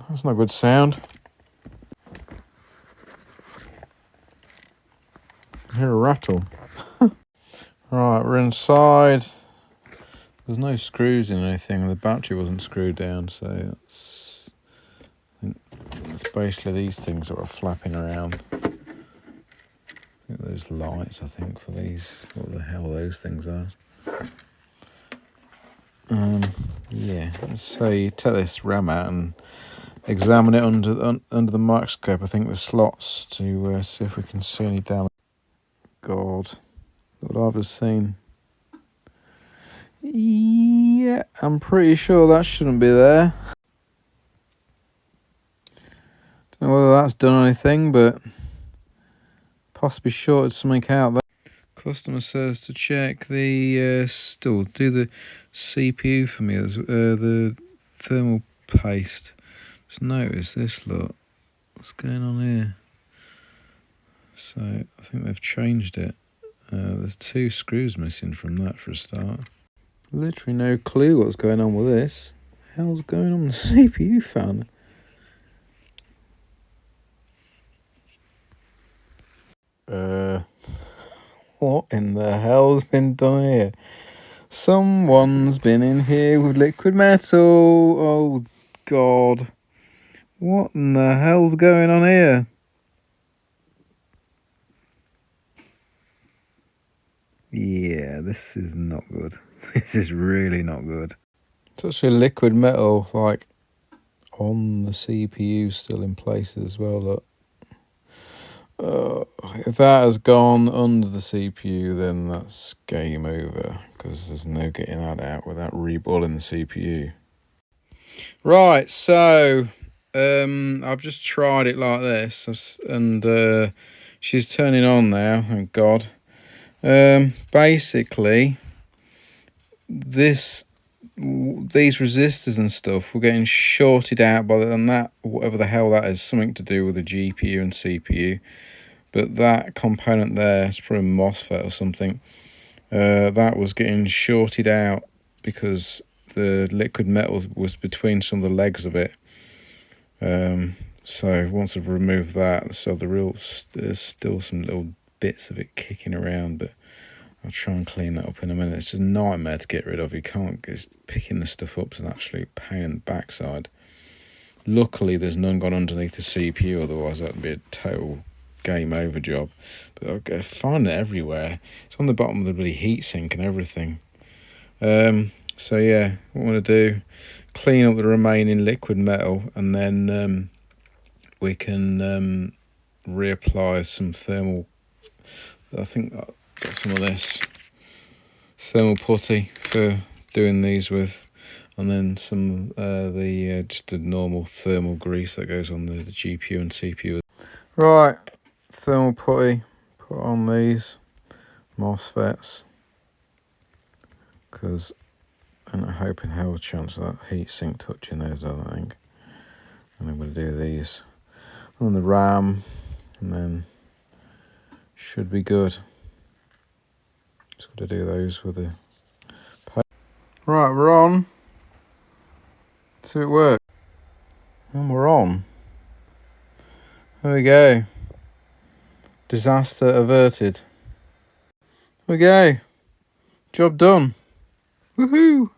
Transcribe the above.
That's not a good sound. I hear a rattle. Right, we're inside. There's no screws in anything. The battery wasn't screwed down, so it's basically these things that are flapping around. Those lights, I think, for these. What the hell those things are. Yeah, so you take this RAM out and examine it under the microscope. I think the slots to see if we can see any damage. God, what I've just seen. Yeah, I'm pretty sure that shouldn't be there. Don't know whether that's done anything, but possibly shorted something out there. Customer says to check the still do the CPU for me as the thermal paste. Just notice this, look. What's going on here? So I think they've changed it. There's 2 screws missing from that for a start. Literally no clue what's going on with this. What the hell's going on with the CPU fan? What in the hell's been done here? Someone's been in here with liquid metal. Oh God. What in the hell's going on here? Yeah, this is not good. This is really not good. It's actually liquid metal, like, on the CPU still in place as well, look. If that has gone under the CPU, then that's game over, because there's no getting that out without reballing the CPU. Right, so I've just tried it like this, and she's turning on now, thank God. Basically, these resistors and stuff were getting shorted out by that, whatever the hell that is, something to do with the GPU and CPU. But that component there, it's probably a MOSFET or something, that was getting shorted out because the liquid metal was between some of the legs of it. So once I've removed that, so there's still some little bits of it kicking around, but I'll try and clean that up in a minute. It's a nightmare to get rid of. You can't, it's picking the stuff up is an absolute pain in the backside. Luckily there's none gone underneath the CPU, otherwise that would be a total game over job. But I find it everywhere. It's on the bottom of the bloody heatsink and everything. So yeah, what I want to do, clean up the remaining liquid metal, and then we can reapply some thermal. I think I've got some of this thermal putty for doing these with, and then some just the normal thermal grease that goes on the GPU and CPU. Right, thermal putty, put on these MOSFETs, because I'm not hoping hell chance of that heatsink touching those, I don't think. And I'm going to do these on the RAM, and then should be good. Just got to do those with the. Right, we're on. Let's see if it works. And we're on. There we go. Disaster averted. There we go. Job done. Woohoo!